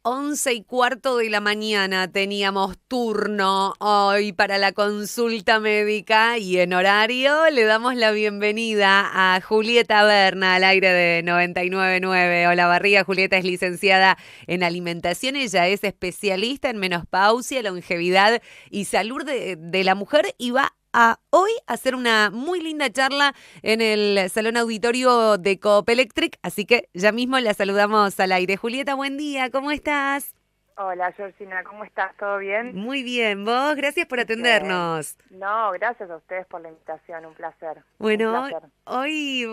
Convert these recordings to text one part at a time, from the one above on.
11:15 de la mañana teníamos turno hoy para la consulta médica y en horario le damos la bienvenida a Julieta Berna al aire de 99.9. Hola Barriga, Julieta es licenciada en alimentación, ella es especialista en menopausia, longevidad y salud de la mujer y va a hoy hacer una muy linda charla en el Salón Auditorio de Coop Electric, así que ya mismo la saludamos al aire. Julieta, buen día, ¿cómo estás? Hola, Georgina, ¿cómo estás? ¿Todo bien? Muy bien, vos, gracias por Bien. atendernos. No, gracias a ustedes por la invitación, un placer, un Bueno, placer. hoy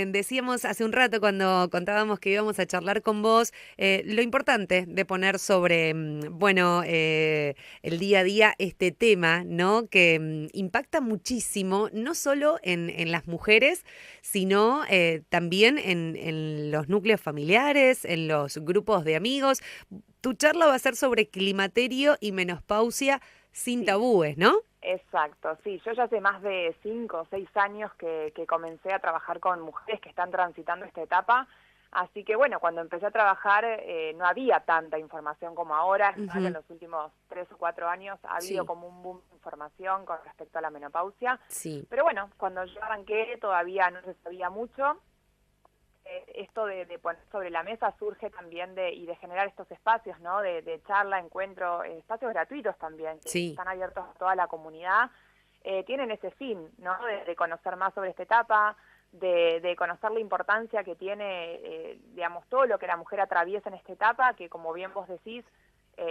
decíamos hace un rato cuando contábamos que íbamos a charlar con vos, lo importante de poner sobre, el día a día este tema, ¿no? Que impacta muchísimo, no solo en las mujeres, sino también en los núcleos familiares, en los grupos de amigos. Tu charla va a ser sobre climaterio y menopausia sin Sí, tabúes, ¿no? exacto, sí. Yo ya hace más de 5 o 6 años que comencé a trabajar con mujeres que están transitando esta etapa. Así que bueno, cuando empecé a trabajar no había tanta información como ahora. Es verdad que en Ujú. los últimos 3 o 4 años ha habido Sí, como un boom de información con respecto a la menopausia. sí. Pero bueno, cuando yo arranqué todavía no se sabía mucho. Esto de poner sobre la mesa surge también y de generar estos espacios, ¿no? De charla, encuentro, espacios gratuitos también, que Sí, están abiertos a toda la comunidad, tienen ese fin, ¿no? De conocer más sobre esta etapa, de conocer la importancia que tiene, digamos, todo lo que la mujer atraviesa en esta etapa, que como bien vos decís,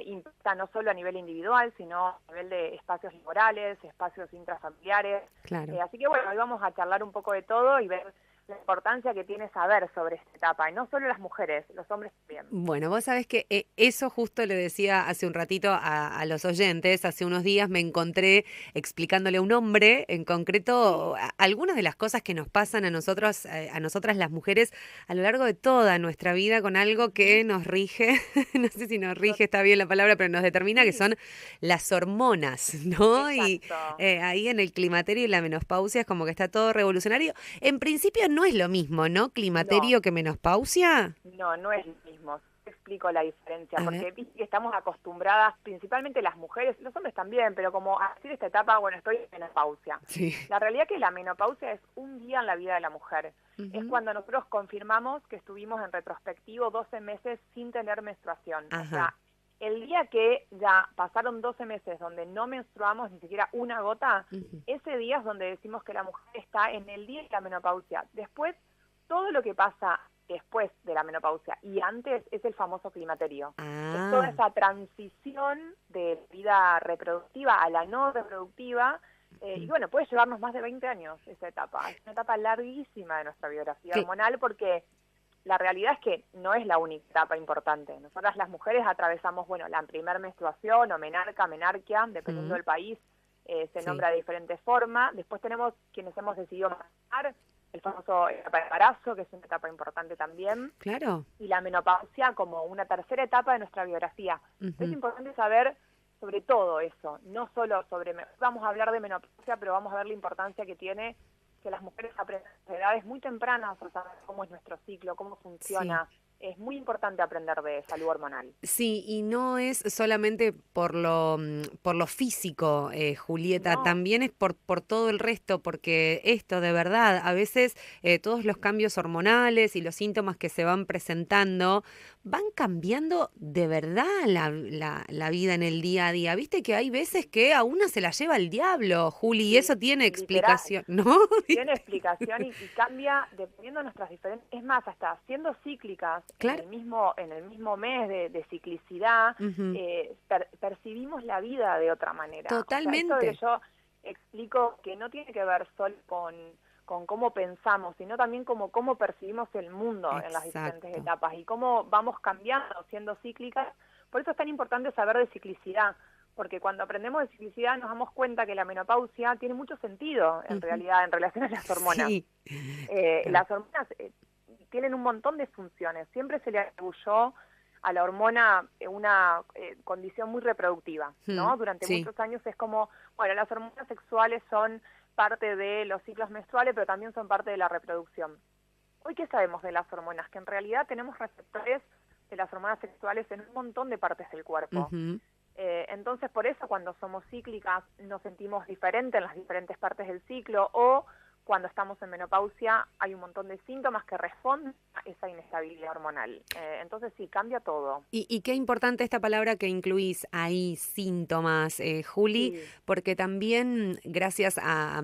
impacta no solo a nivel individual, sino a nivel de espacios laborales, espacios intrafamiliares. claro. Así que bueno, hoy vamos a charlar un poco de todo y ver la importancia que tiene saber sobre esta etapa, y no solo las mujeres, los hombres también. Bueno, vos sabés que eso justo le decía hace un ratito a los oyentes. Hace unos días me encontré explicándole a un hombre en concreto Sí, algunas de las cosas que nos pasan a nosotros, a nosotras las mujeres a lo largo de toda nuestra vida con algo ujú, que nos rige, no sé si nos to- rige, está bien la palabra, pero nos determina que sí, son las hormonas, ¿no? Y exacto. ahí en el climaterio y la menopausia es como que está todo revolucionario. En principio no es lo mismo, ¿no? No, Climaterio que menopausia. no es lo mismo. Te explico la diferencia, A ver. porque viste que estamos acostumbradas, principalmente las mujeres, los hombres también, pero como a decir esta etapa, bueno, estoy en menopausia. Sí. La realidad es que la menopausia es un día en la vida de la mujer. Es Ujú. cuando nosotros confirmamos que estuvimos en retrospectivo 12 meses sin tener menstruación. O Ajá. sea, el día que ya pasaron 12 meses donde no menstruamos ni siquiera una gota, Ujú. ese día es donde decimos que la mujer está en el día de la menopausia. Después, todo lo que pasa después de la menopausia y antes es el famoso climaterio. Es toda Ah. esa transición de vida reproductiva a la no reproductiva, y Ujú. bueno, puede llevarnos más de 20 años esa etapa. Es una etapa larguísima de nuestra biografía Cl- hormonal porque la realidad es que no es la única etapa importante. Nosotras las mujeres atravesamos, bueno, la primer menstruación o menarca, menarquia, dependiendo mm, del país, se Sí, nombra de diferente forma. Después tenemos quienes hemos decidido manejar el famoso etapa de embarazo, que es una etapa importante también, claro. y la menopausia como una tercera etapa de nuestra biografía. Es Ujú. importante saber sobre todo eso, no solo sobre, vamos a hablar de menopausia, pero vamos a ver la importancia que tiene que las mujeres aprendan a edades muy tempranas a saber cómo es nuestro ciclo, cómo Sí. funciona. Es muy importante aprender de salud hormonal. Sí, y no es solamente por lo físico, Julieta, No, también es por todo el resto, porque esto de verdad, a veces todos los cambios hormonales y los síntomas que se van presentando van cambiando de verdad la vida en el día a día. Viste que hay veces que a una se la lleva el diablo, Juli, y sí, eso tiene literal. explicación, ¿no? Tiene ¿Viste? explicación y cambia dependiendo de nuestras diferentes, es más, hasta siendo cíclicas Claro. en el mismo mes de ciclicidad, Ujú. percibimos la vida de otra manera. O sea, esto de que Totalmente. yo explico que no tiene que ver solo con cómo pensamos, sino también como cómo percibimos el mundo en las diferentes Exacto. etapas y cómo vamos cambiando siendo cíclicas. Por eso es tan importante saber de ciclicidad, porque cuando aprendemos de ciclicidad nos damos cuenta que la menopausia tiene mucho sentido en Ujú. realidad en relación a las hormonas. Sí. Tal- Las hormonas tienen un montón de funciones. Siempre se le atribuyó a la hormona una condición muy reproductiva, ¿no? Durante Sí. muchos años es como, bueno, las hormonas sexuales son parte de los ciclos menstruales, pero también son parte de la reproducción. Hoy, ¿qué sabemos de las hormonas? Que en realidad tenemos receptores de las hormonas sexuales en un montón de partes del cuerpo. Ujú. Entonces, por eso cuando somos cíclicas nos sentimos diferentes en las diferentes partes del ciclo, o cuando estamos en menopausia hay un montón de síntomas que responden a esa inestabilidad hormonal. Entonces sí, cambia todo. Y qué importante esta palabra que incluís ahí, síntomas, Juli, Sí, porque también gracias a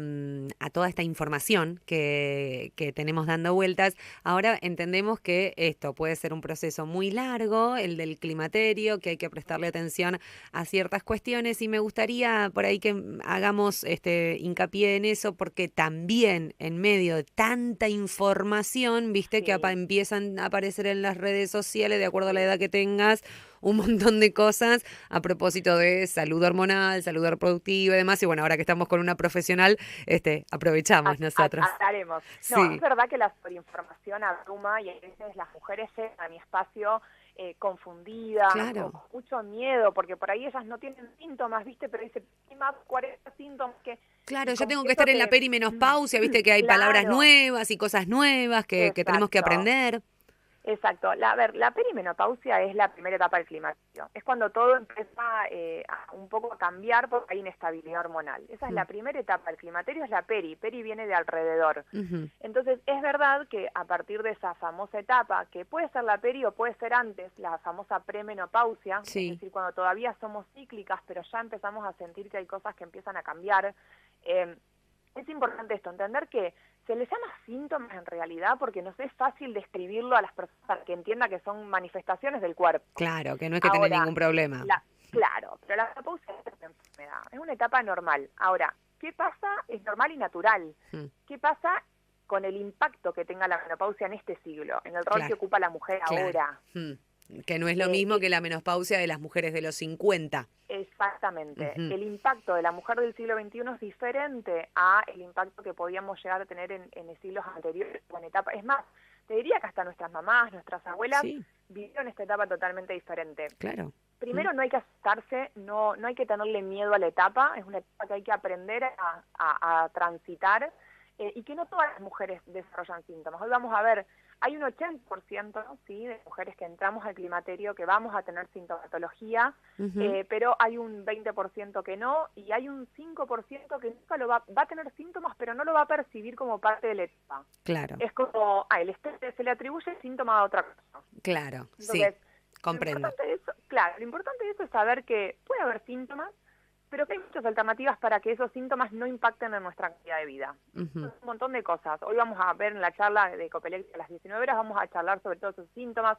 toda esta información que tenemos dando vueltas, ahora entendemos que esto puede ser un proceso muy largo, el del climaterio, que hay que prestarle atención a ciertas cuestiones y me gustaría por ahí que hagamos hincapié en eso porque también en medio de tanta información, viste que sí, empiezan a aparecer en las redes sociales de acuerdo a la edad que tengas un montón de cosas a propósito de salud hormonal, salud reproductiva y demás y bueno, ahora que estamos con una profesional, aprovechamos nosotras. haremos. No, es Sí, verdad que la sobreinformación abruma y a veces las mujeres llegan a mi espacio confundidas o claro. con mucho miedo, porque por ahí ellas no tienen síntomas, ¿viste? Pero dicen, hay más 40 síntomas y Claro, yo como tengo que que eso estar en la te... perimenopausia, viste que hay palabras Claro, nuevas y cosas nuevas que tenemos que exacto. aprender. Exacto. A ver, la perimenopausia es la primera etapa del climaterio. Es cuando todo empieza un poco a cambiar porque hay inestabilidad hormonal. Esa es Mm, la primera etapa del climaterio, es la peri. Peri viene de alrededor. ujú. Entonces, es verdad que a partir de esa famosa etapa, que puede ser la peri o puede ser antes, la famosa premenopausia, es Sí, decir, cuando todavía somos cíclicas, pero ya empezamos a sentir que hay cosas que empiezan a cambiar, eh, es importante esto, entender que se les llama síntomas en realidad porque nos es fácil describirlo a las personas para que entiendan que son manifestaciones del cuerpo. claro, que no es que tenés Ahora, ningún problema. claro, pero la menopausia es una enfermedad, es una etapa normal. Ahora, ¿qué pasa? Es normal y natural. Mm, ¿Qué pasa con el impacto que tenga la menopausia en este siglo, en el rol que claro, ocupa la mujer claro. ahora? Mm. Que no es lo Eh, mismo que la menopausia de las mujeres de los 50. Exactamente. Ujú. El impacto de la mujer del siglo XXI es diferente a el impacto que podíamos llegar a tener en siglos anteriores o en etapas. Es más, te diría que hasta nuestras mamás, nuestras abuelas Sí, vivieron esta etapa totalmente diferente. claro. Mm, Primero, no hay que asustarse, no hay que tenerle miedo a la etapa, es una etapa que hay que aprender a transitar y que no todas las mujeres desarrollan síntomas. Hoy vamos a ver, hay un 80%, ¿sí?, de mujeres que entramos al climaterio que vamos a tener sintomatología, ujú. pero hay un 20% que no, y hay un 5% que nunca va a tener síntomas, pero no lo va a percibir como parte de la etapa. Claro, Es como, el estrés se le atribuye el síntoma a otra cosa. claro, sí, Entonces, lo comprendo. importante de eso, claro, lo importante de eso es saber que puede haber síntomas, pero que hay muchas alternativas para que esos síntomas no impacten en nuestra calidad de vida. Ujú. Un montón de cosas. Hoy vamos a ver en la charla de Copelec a las 19 horas, vamos a charlar sobre todos esos síntomas,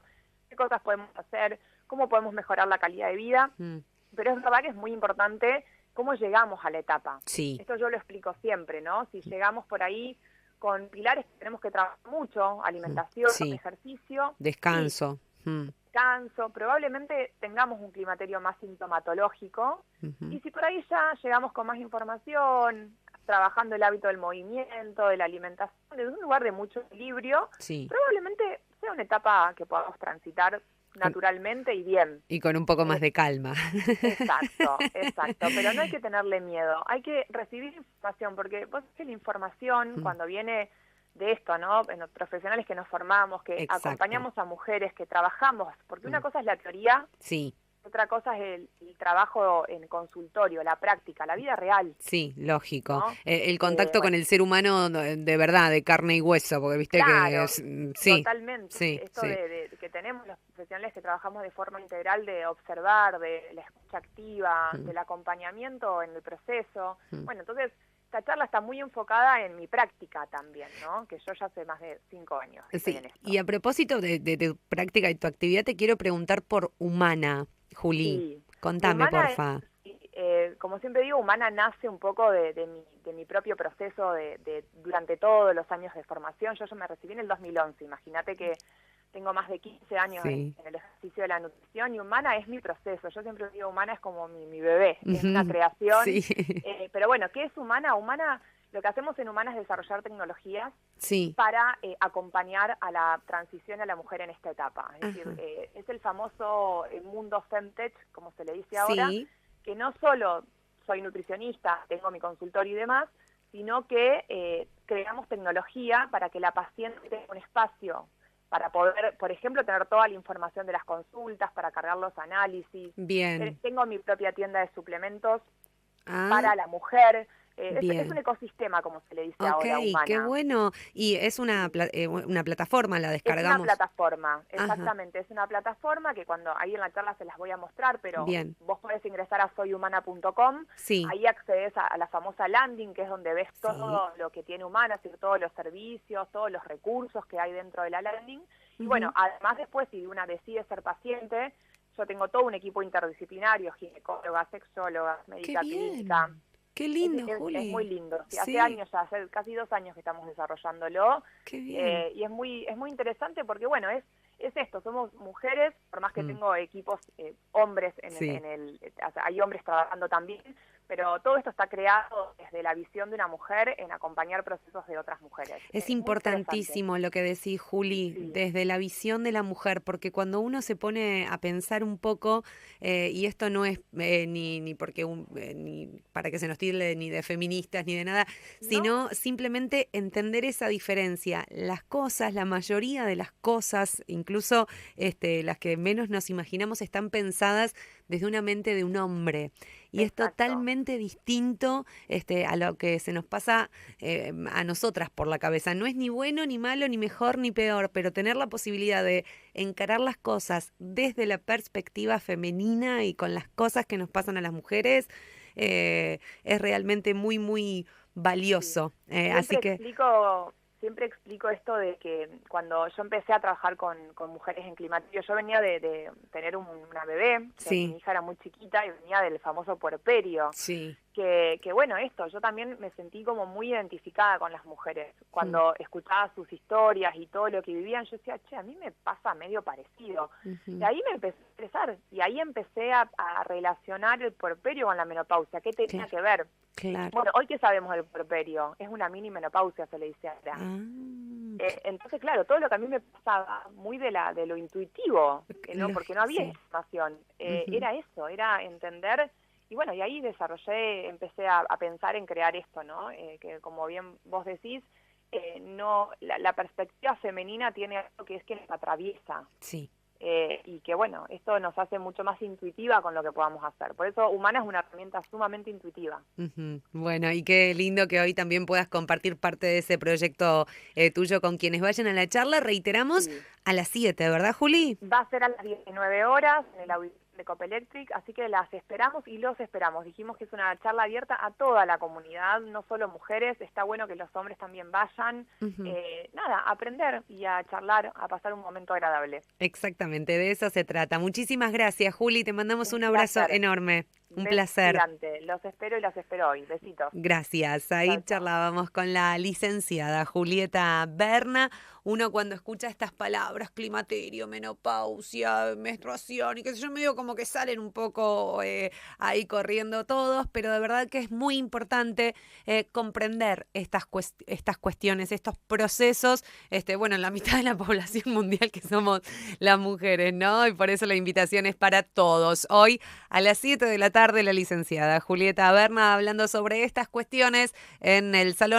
qué cosas podemos hacer, cómo podemos mejorar la calidad de vida, Mm, pero es verdad que es muy importante cómo llegamos a la etapa. sí, Esto yo lo explico siempre, ¿no? Si llegamos por ahí con pilares que tenemos que trabajar mucho, alimentación, sí, ejercicio, sí, descanso. Mm, descanso, probablemente tengamos un climaterio más sintomatológico, ujú. y si por ahí ya llegamos con más información, trabajando el hábito del movimiento, de la alimentación, desde un lugar de mucho equilibrio, Sí, probablemente sea una etapa que podamos transitar con- naturalmente y bien. y con un poco más Eh, de calma. Exacto, exacto, pero no hay que tenerle miedo, hay que recibir información, porque vos sabés que la información Mm, cuando viene de esto, ¿no? En los profesionales que nos formamos, que exacto. acompañamos a mujeres, que trabajamos, porque una Mm, cosa es la teoría, sí, otra cosa es el trabajo en consultorio, la práctica, la vida real, sí, lógico. ¿no? El contacto con Bueno, el ser humano de verdad, de carne y hueso, porque viste que claro, sí, totalmente. sí, Esto sí. de que tenemos los profesionales que trabajamos de forma integral, de observar, de la escucha activa, Mm, del acompañamiento en el proceso. mm. Bueno, entonces, esta charla está muy enfocada en mi práctica también, ¿no? Que yo ya hace más de 5 años que estoy Sí, en esto. y a propósito de tu práctica y tu actividad, te quiero preguntar por Humana, Juli. Sí, Contame, humana es, porfa. sí, como siempre digo, humana nace un poco de mi propio proceso durante todos los años de formación. Yo me recibí en el 2011, imagínate que tengo más de 15 años Sí. en el ejercicio de la nutrición y humana es mi proceso. Yo siempre digo, humana es como mi bebé, es una Ujú, creación. sí, Pero bueno, ¿qué es humana? Humana, lo que hacemos en humana es desarrollar tecnologías sí, para acompañar a la transición a la mujer en esta etapa. Es decir, ajá, es el famoso mundo Femtech, como se le dice ahora, sí, que no solo soy nutricionista, tengo mi consultorio y demás, sino que creamos tecnología para que la paciente tenga un espacio para poder, por ejemplo, tener toda la información de las consultas, para cargar los análisis. Bien. Tengo mi propia tienda de suplementos Ah, para la mujer. Es un bien. ecosistema, como se le dice Ok, ahora, qué Humana. bueno. Y es una plataforma, la Es una descargamos. plataforma, Ajá, exactamente, es una plataforma que cuando ahí en la charla se las voy a mostrar, pero bien. vos podés ingresar a soyhumana.com, Sí, ahí accedes a la famosa landing, que es donde ves sí. todo lo que tiene Humana, es decir, todos los servicios, todos los recursos que hay dentro de la landing. Y bueno, Ujú. además después, si una decide ser paciente, yo tengo todo un equipo interdisciplinario, ginecólogas, sexólogas, Qué médica clínica. bien. Qué lindo, Es muy Juli. lindo. Sí, hace Sí, años ya, hace casi 2 años que estamos desarrollándolo, qué bien. y es muy interesante porque, bueno, es esto, somos mujeres, por más que Mm, tengo equipos hombres sí. o sea, hay hombres trabajando también, pero todo esto está creado desde la visión de una mujer en acompañar procesos de otras mujeres. Es Es muy interesante. importantísimo lo que decís, Juli, Sí, desde la visión de la mujer, porque cuando uno se pone a pensar un poco, y esto no es ni porque ni para que se nos tilde ni de feministas ni de nada, ¿no? sino simplemente entender esa diferencia. Las cosas, la mayoría de las cosas, incluso las que menos nos imaginamos, están pensadas desde una mente de un hombre. Y es Exacto. totalmente distinto a lo que se nos pasa a nosotras por la cabeza. No es ni bueno, ni malo, ni mejor, ni peor, pero tener la posibilidad de encarar las cosas desde la perspectiva femenina y con las cosas que nos pasan a las mujeres es realmente muy, muy Sí. valioso. Así que Siempre explico esto de que cuando yo empecé a trabajar con mujeres en climaterio, yo venía de tener una bebé, que mi sí, hija era muy chiquita y venía del famoso puerperio, sí, que bueno, esto, yo también me sentí como muy identificada con las mujeres. mm, Cuando escuchaba sus historias y todo lo que vivían, yo decía, che, a mí me pasa medio parecido. Y ujú, ahí me empecé a interesar, y ahí empecé a relacionar el puerperio con la menopausia, qué tenía claro, que ver. claro. Bueno, hoy que sabemos del puerperio, es una mini menopausia, se le dice ahora. Ah, Entonces, claro, todo lo que a mí me pasaba, muy de lo intuitivo, ¿no? Porque no había sí. información, Ujú. era eso, era entender, y bueno, y ahí empecé a pensar en crear esto, ¿no? Que como bien vos decís, no, la perspectiva femenina tiene algo que es que nos atraviesa, Sí. y que bueno, esto nos hace mucho más intuitiva con lo que podamos hacer. Por eso Humana es una herramienta sumamente intuitiva. Ujú. Bueno, y qué lindo que hoy también puedas compartir parte de ese proyecto tuyo con quienes vayan a la charla. Reiteramos Sí. a las 7, ¿verdad, Juli? Va a ser a las 19 horas en el auditorio de Copelectric, así que las esperamos y los esperamos. Dijimos que es una charla abierta a toda la comunidad, no solo mujeres, está bueno que los hombres también vayan. Ujú. Nada, a aprender y a charlar, a pasar un momento agradable. Exactamente, de eso se trata. Muchísimas gracias, Juli. Te mandamos Un un abrazo placer, enorme. Un beso placer. gigante. Los espero y las espero hoy. Besitos. Gracias. Chao, Ahí chao. charlábamos con la licenciada Julieta Berna. Uno cuando escucha estas palabras, climaterio, menopausia, menstruación y qué sé yo, medio como que salen un poco ahí corriendo todos, pero de verdad que es muy importante comprender estas cuestiones, estos procesos, bueno, en la mitad de la población mundial que somos las mujeres, ¿no? Y por eso la invitación es para todos. Hoy a las 7 de la tarde la licenciada Julieta Berna hablando sobre estas cuestiones en el Salón